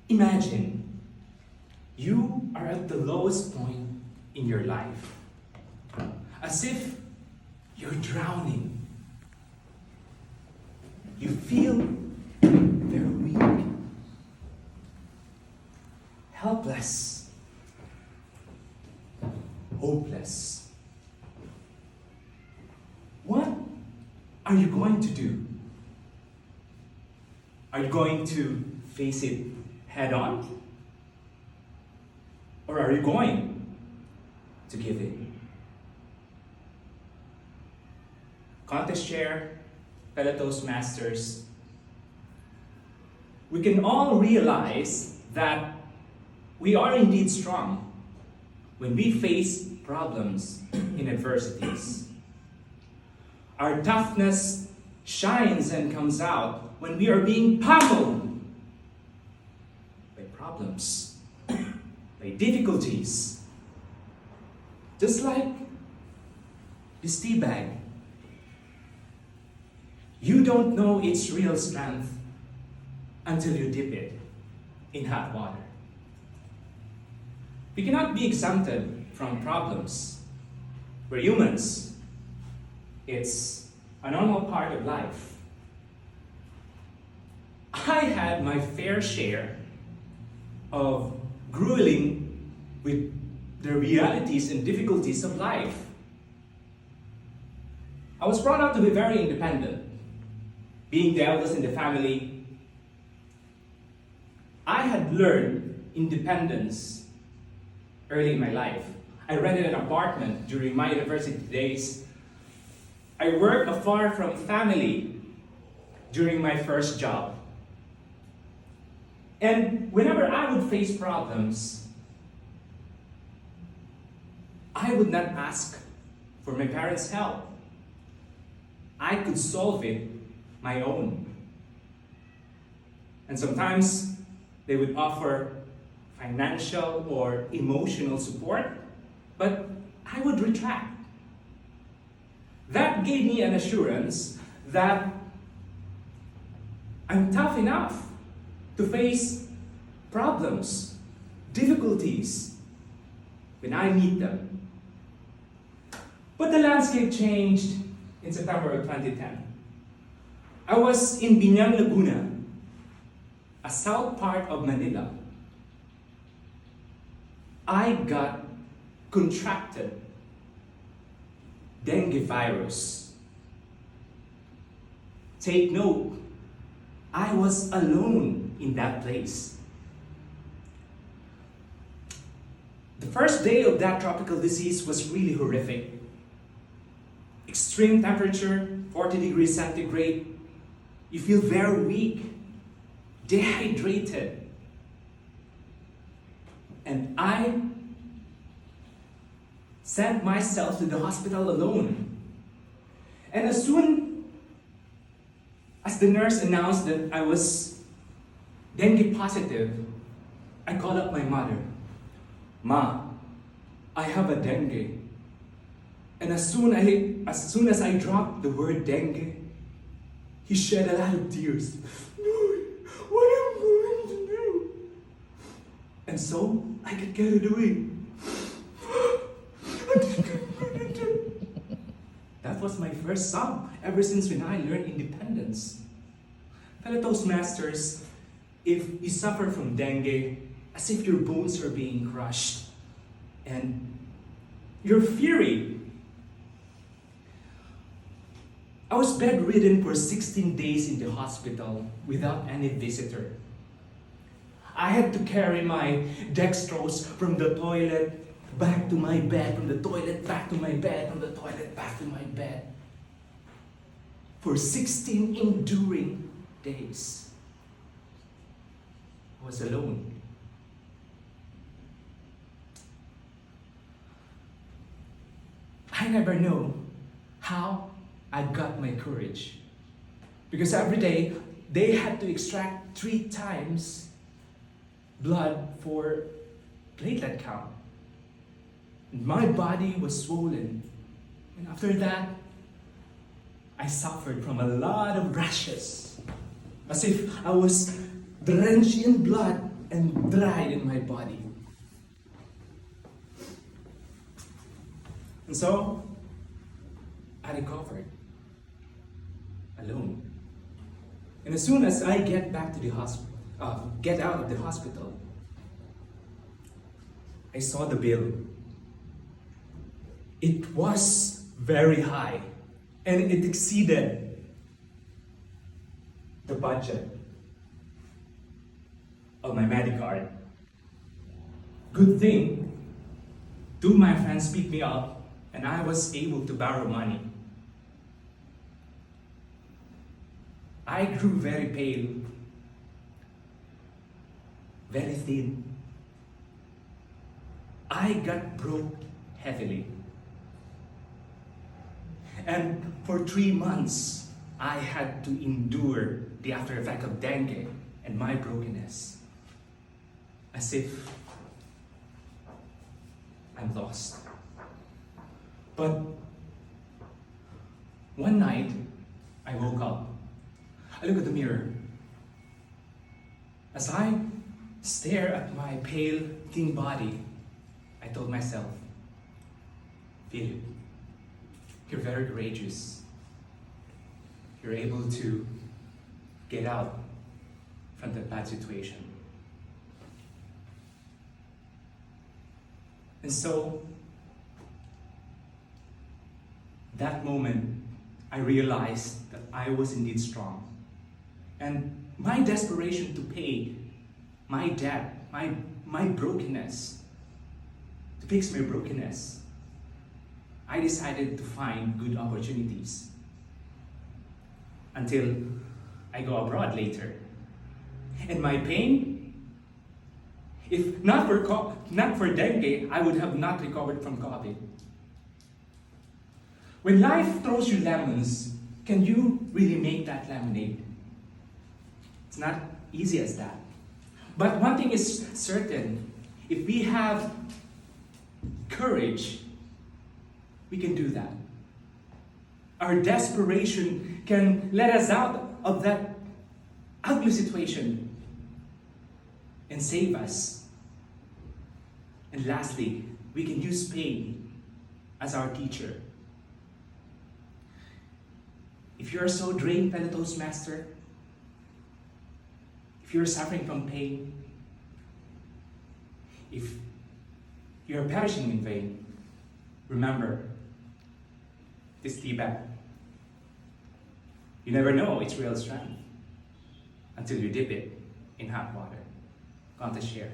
Imagine you are at the lowest point in your life, as if you're drowning. You feel very weak, helpless, hopeless. What are you going to do? Are you going to face it head on? Or are you going to give in? Contest chair, fellow Toastmasters, we can all realize that we are indeed strong when we face problems in adversities. Our toughness shines and comes out when we are being pummeled by problems, by difficulties. Just like this tea bag. You don't know its real strength until you dip it in hot water. We cannot be exempted from problems. We're humans. It's a normal part of life. I had my fair share of grueling with the realities and difficulties of life. I was brought up to be very independent. Being the eldest in the family, I had learned independence early in my life. I rented an apartment during my university days. I worked afar from family during my first job. And whenever I would face problems, I would not ask for my parents' help. I could solve it my own. And sometimes they would offer financial or emotional support, but I would retract. That gave me an assurance that I'm tough enough to face problems, difficulties, when I meet them. But the landscape changed in September of 2010. I was in Binyang, Laguna, a south part of Manila. I got contracted dengue virus. Take note, I was alone in that place. The first day of that tropical disease was really horrific. Extreme temperature, 40 degrees centigrade. You feel very weak, dehydrated. And I sent myself to the hospital alone. And as soon as the nurse announced that I was dengue positive, I called up my mother. Ma, I have a dengue. And as soon as I dropped the word dengue, he shed a lot of tears. No, what am I going to do? And so I could get it away. That was my first song ever since when I learned independence. Fellow Toastmasters, if you suffer from dengue, as if your bones are being crushed, and you're fury. I was bedridden for 16 days in the hospital without any visitor. I had to carry my dextrose from the toilet back to my bed, from the toilet back to my bed, from the toilet back to my bed. For 16 enduring days. I was alone. I never know how I got my courage. Because every day, they had to extract 3 times blood for platelet count. And my body was swollen. And after that, I suffered from a lot of rashes. As if I was drenched in blood and dried in my body. And so, I recovered alone. And as soon as I get back to the hospital, get out of the hospital, I saw the bill. It was very high, and it exceeded the budget of my Medicard. Good thing, two of my friends picked me up, and I was able to borrow money. I grew very pale, very thin. I got broke heavily. And for 3 months, I had to endure the after effect of dengue and my brokenness, as if I'm lost. But one night, I woke up. I look at the mirror. As I stare at my pale, thin body, I told myself, Philip, you're very courageous. You're able to get out from that bad situation. And so, that moment, I realized that I was indeed strong. And my desperation to pay my debt, my brokenness, to fix my brokenness, I decided to find good opportunities until I go abroad later. And my pain, if not for dengue, I would have not recovered from COVID. When life throws you lemons, can you really make that lemonade? It's not easy as that. But one thing is certain, if we have courage, we can do that. Our desperation can let us out of that ugly situation and save us. And lastly, we can use pain as our teacher. If you are so drained by the Toastmaster, if you're suffering from pain, if you're perishing in vain, remember this tea bag. You never know its real strength until you dip it in hot water. Come to share.